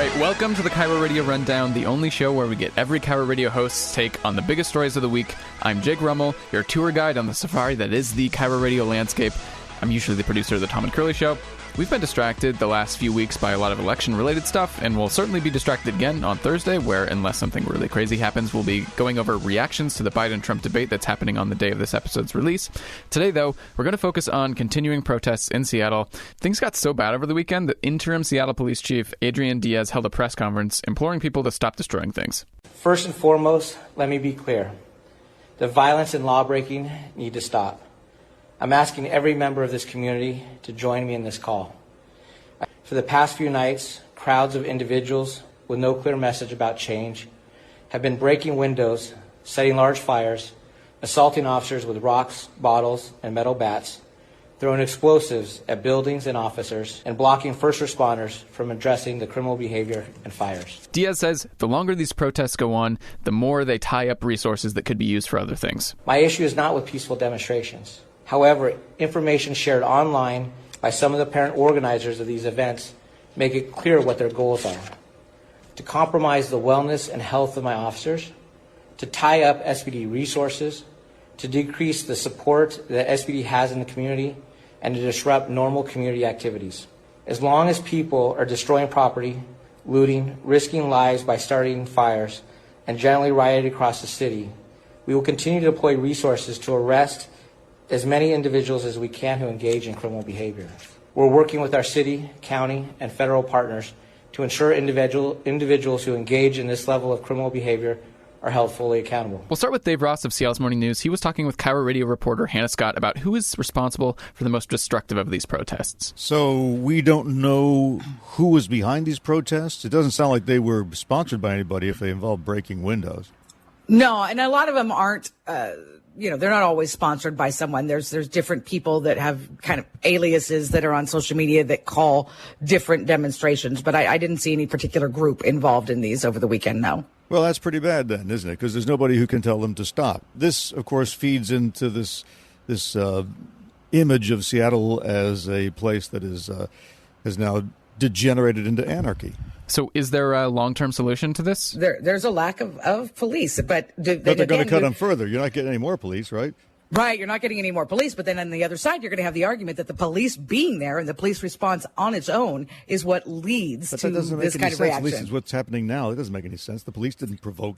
right, welcome to the KIRO Radio Rundown, the only show where we get every KIRO Radio host's take on the biggest stories of the week. I'm Jake Rummel, your tour guide on the safari that is the KIRO Radio landscape. I'm usually the producer of the Tom and Curly Show. We've been distracted the last few weeks by a lot of election-related stuff, and we'll certainly be distracted again on Thursday, where, unless something really crazy happens, we'll be going over reactions to the Biden-Trump debate that's happening on the day of this episode's release. Today, though, we're going to focus on continuing protests in Seattle. Things got so bad over the weekend that interim Seattle Police Chief Adrian Diaz held a press conference imploring people to stop destroying things. First and foremost, let me be clear. The violence and lawbreaking need to stop. I'm asking every member of this community to join me in this call. For the past few nights, crowds of individuals with no clear message about change have been breaking windows, setting large fires, assaulting officers with rocks, bottles, and metal bats, throwing explosives at buildings and officers, and blocking first responders from addressing the criminal behavior and fires. Diaz says the longer these protests go on, the more they tie up resources that could be used for other things. My issue is not with peaceful demonstrations. However, information shared online by some of the parent organizers of these events make it clear what their goals are: to compromise the wellness and health of my officers, to tie up SPD resources, to decrease the support that SPD has in the community, and to disrupt normal community activities. As long as people are destroying property, looting, risking lives by starting fires, and generally rioting across the city, we will continue to deploy resources to arrest as many individuals as we can who engage in criminal behavior. We're working with our city, county, and federal partners to ensure individuals who engage in this level of criminal behavior are held fully accountable. We'll start with Dave Ross of Seattle's Morning News. He was talking with KIRO Radio reporter Hannah Scott about who is responsible for the most destructive of these protests. So we don't know who was behind these protests? It doesn't sound like they were sponsored by anybody if they involve breaking windows. No, and a lot of them aren't, they're not always sponsored by someone. There's different people that have kind of aliases that are on social media that call different demonstrations. But I didn't see any particular group involved in these over the weekend, no. Well, that's pretty bad then, isn't it? Because there's nobody who can tell them to stop. This, of course, feeds into this image of Seattle as a place that has now degenerated into anarchy. So is there a long-term solution to this? There's a lack of police, but they're going to cut them further. You're not getting any more police, right? Right, you're not getting any more police, but then on the other side, you're going to have the argument that the police being there and the police response on its own is what leads to this kind of reaction. This is what's happening now. It doesn't make any sense. The police didn't provoke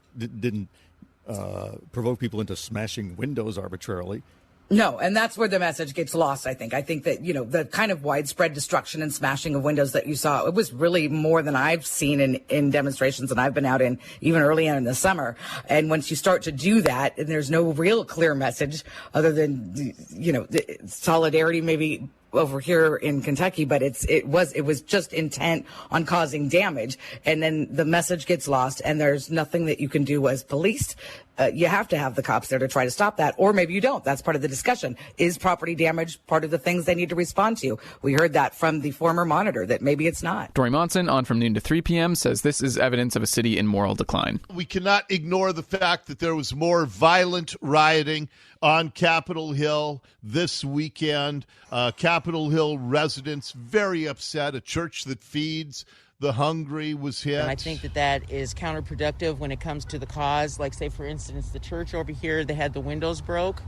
people into smashing windows arbitrarily. No, and that's where the message gets lost, I think. I think that, the kind of widespread destruction and smashing of windows that you saw, it was really more than I've seen in demonstrations that I've been out in, even early on in the summer. And once you start to do that, and there's no real clear message other than, the solidarity maybe over here in Kentucky, but it was just intent on causing damage. And then the message gets lost, and there's nothing that you can do as police. You have to have the cops there to try to stop that, or maybe you don't. That's part of the discussion. Is property damage part of the things they need to respond to? We heard that from the former monitor, that maybe it's not. Dory Monson, on from noon to 3 p.m., says this is evidence of a city in moral decline. We cannot ignore the fact that there was more violent rioting on Capitol Hill this weekend. Capitol Hill residents very upset. A church that feeds the hungry was hit. And I think that is counterproductive when it comes to the cause. Like, say, for instance, the church over here, they had the windows broke.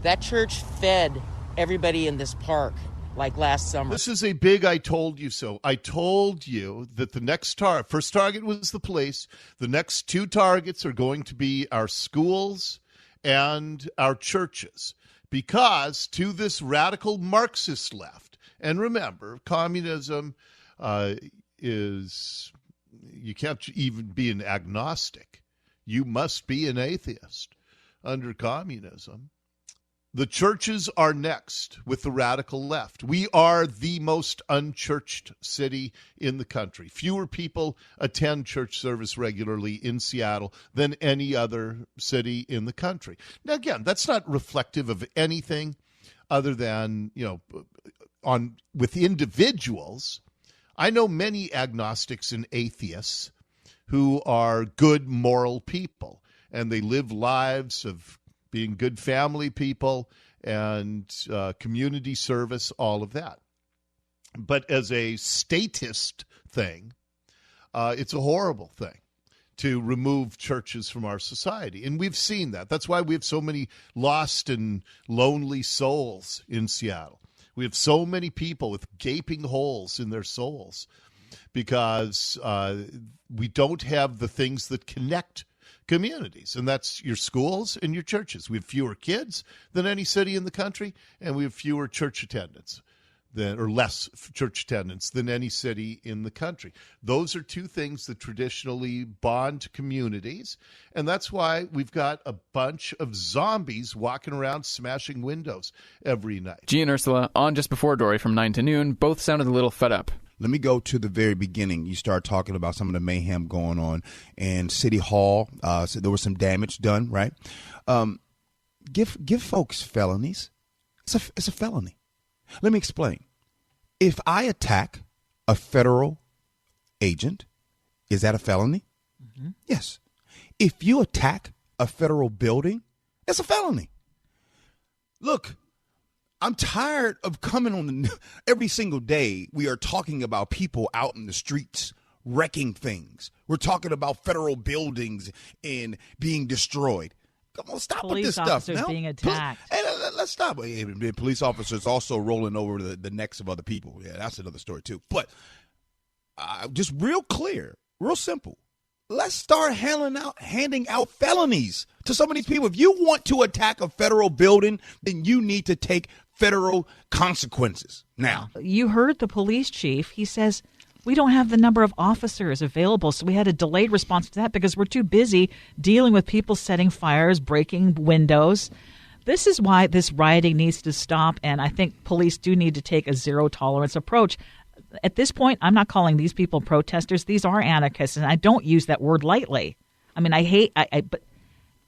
That church fed everybody in this park like last summer. This is a big I told you so. I told you that the next first target was the police. The next two targets are going to be our schools and our churches, because to this radical Marxist left, and remember, communism you can't even be an agnostic. You must be an atheist under communism. The churches are next with the radical left. We are the most unchurched city in the country. Fewer people attend church service regularly in Seattle than any other city in the country. Now, again, that's not reflective of anything other than, with individuals. I know many agnostics and atheists who are good moral people, and they live lives of being good family people and community service, all of that. But as a statist thing, It's a horrible thing to remove churches from our society. And we've seen that. That's why we have so many lost and lonely souls in Seattle. We have so many people with gaping holes in their souls because we don't have the things that connect communities, and that's your schools and your churches. We have fewer kids than any city in the country, and we have fewer church attendance less church attendance than any city in the country. Those are two things that traditionally bond communities, and that's why we've got a bunch of zombies walking around smashing windows every night. G and Ursula, on just before Dory from 9 to noon, both sounded a little fed up. Let me go to the very beginning. You start talking about some of the mayhem going on in City Hall. So there was some damage done, right? Give folks felonies. It's a felony. Let me explain. If I attack a federal agent, is that a felony? Mm-hmm. Yes. If you attack a federal building, it's a felony. Look, I'm tired of coming on every single day. We are talking about people out in the streets wrecking things. We're talking about federal buildings and being destroyed. Come on, stop with this stuff. Police officers being attacked. Hey, let's stop. Police officers also rolling over the necks of other people. Yeah, that's another story too. But just real clear, real simple. Let's start handing out felonies to some of these people. If you want to attack a federal building, then you need to take federal consequences. Now, you heard the police chief. He says, we don't have the number of officers available, so we had a delayed response to that because we're too busy dealing with people setting fires, breaking windows. This is why this rioting needs to stop, and I think police do need to take a zero-tolerance approach. At this point, I'm not calling these people protesters. These are anarchists, and I don't use that word lightly. I mean, but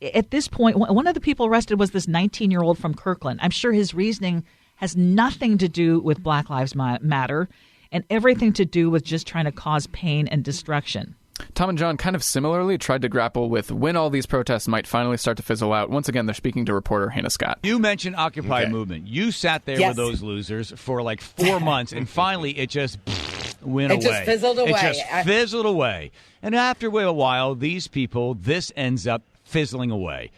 at this point, one of the people arrested was this 19-year-old from Kirkland. I'm sure his reasoning has nothing to do with Black Lives Matter and everything to do with just trying to cause pain and destruction. Tom and John kind of similarly tried to grapple with when all these protests might finally start to fizzle out. Once again, they're speaking to reporter Hannah Scott. You mentioned Occupy movement. You sat there with those losers for like 4 months, and finally it just went away. It just fizzled away. It just fizzled away. And after a while, these people, this ends up fizzling away.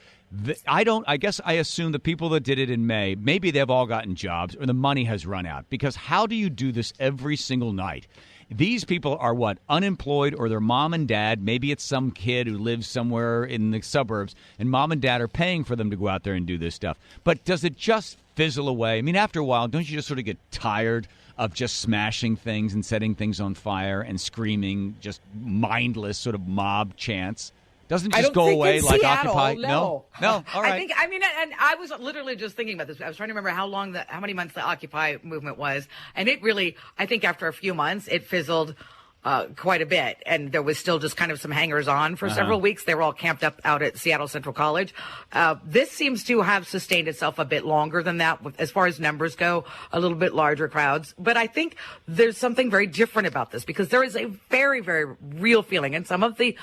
I guess I assume the people that did it in May, maybe they've all gotten jobs or the money has run out. Because how do you do this every single night? These people are unemployed, or their mom and dad, maybe it's some kid who lives somewhere in the suburbs, and mom and dad are paying for them to go out there and do this stuff. But does it just fizzle away? I mean, after a while, don't you just sort of get tired of just smashing things and setting things on fire and screaming just mindless sort of mob chants? Doesn't it just go away like Seattle, Occupy? No. All right. And I was literally just thinking about this. I was trying to remember how many months the Occupy movement was. And it really, I think after a few months, it fizzled quite a bit. And there was still just kind of some hangers on for several weeks. They were all camped up out at Seattle Central College. This seems to have sustained itself a bit longer than that, as far as numbers go, a little bit larger crowds. But I think there's something very different about this, because there is a very, very real feeling. And some of the,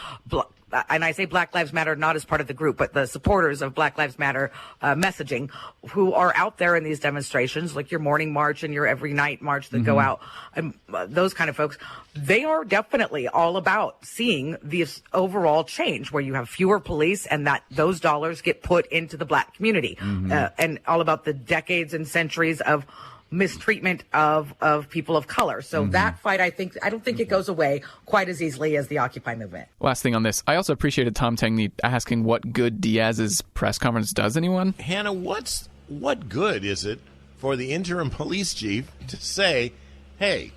and I say Black Lives Matter not as part of the group, but the supporters of Black Lives Matter messaging, who are out there in these demonstrations, like your morning march and your every night march that go out, and those kind of folks, they are definitely all about seeing this overall change where you have fewer police and that those dollars get put into the Black community, and all about the decades and centuries of mistreatment of people of color. So that fight, I don't think it goes away quite as easily as the Occupy movement. Last thing on this, I also appreciated Tom Tangney asking what good Diaz's press conference does anyone. Hannah, what good is it for the interim police chief to say, hey,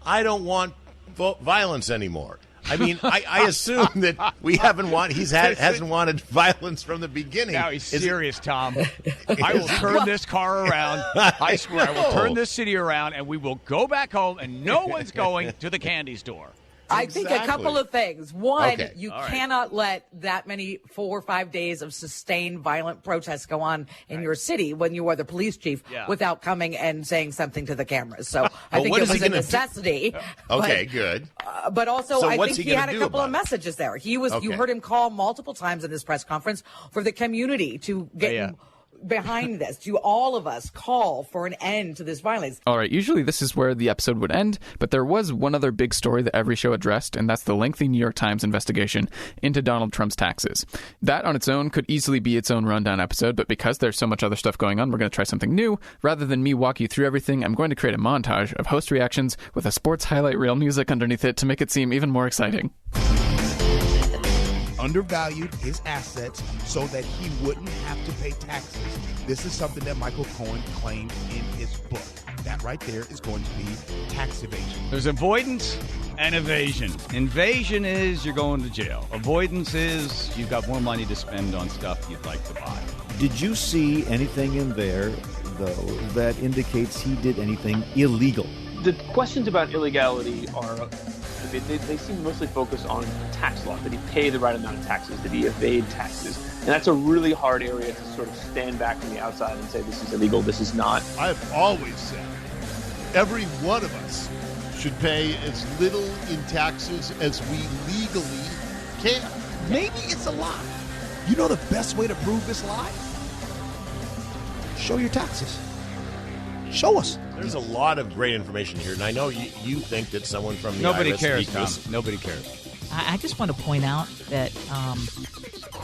I don't want violence anymore? I mean, I assume that hasn't wanted violence from the beginning. Now he's serious, Tom. I will turn this car around. I swear, I will turn this city around, and we will go back home, and no one's going to the candy store. I think a couple of things. One, you cannot let that many 4 or 5 days of sustained violent protests go on in your city when you are the police chief without coming and saying something to the cameras. So I think it was a necessity. Okay, good. But also, I think he had a couple of it? messages there. You heard him call multiple times in this press conference for the community to get behind this? Do all of us call for an end to this violence? All right, usually this is where the episode would end, but there was one other big story that every show addressed, and that's the lengthy New York Times investigation into Donald Trump's taxes. That on its own could easily be its own rundown episode, but because there's so much other stuff going on, we're going to try something new. Rather than me walk you through everything, I'm going to create a montage of host reactions with a sports highlight reel music underneath it to make it seem even more exciting. Undervalued his assets so that he wouldn't have to pay taxes. This is something that Michael Cohen claimed in his book. That right there is going to be tax evasion. There's avoidance and evasion. Invasion is you're going to jail. Avoidance is you've got more money to spend on stuff you'd like to buy. Did you see anything in there, though, that indicates he did anything illegal? The questions about illegality are, they seem mostly focused on tax law. Did he pay the right amount of taxes? Did he evade taxes? And that's a really hard area to sort of stand back from the outside and say this is illegal, this is not. I've always said every one of us should pay as little in taxes as we legally can. Maybe it's a lie. You know the best way to prove this lie? Show your taxes. Show us. There's a lot of great information here, and I know you think that someone from the Nobody IRS cares, speaks- Tom. Nobody cares. I just want to point out that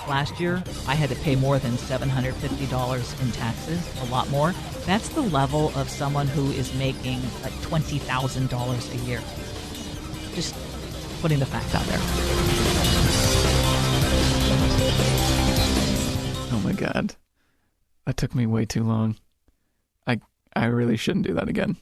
last year I had to pay more than $750 in taxes, a lot more. That's the level of someone who is making like $20,000 a year. Just putting the facts out there. Oh my God. That took me way too long. I really shouldn't do that again.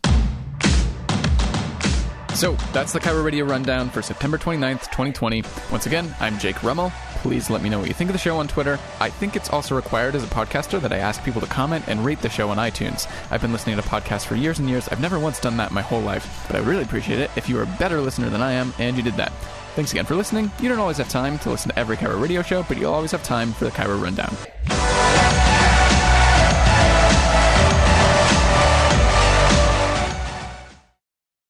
So, that's the KIRO Radio Rundown for September 29th, 2020. Once again, I'm Jake Rummel. Please let me know what you think of the show on Twitter. I think it's also required as a podcaster that I ask people to comment and rate the show on iTunes. I've been listening to podcasts for years and years. I've never once done that my whole life, but I really appreciate it if you are a better listener than I am and you did that. Thanks again for listening. You don't always have time to listen to every KIRO Radio show, but you'll always have time for the KIRO Rundown.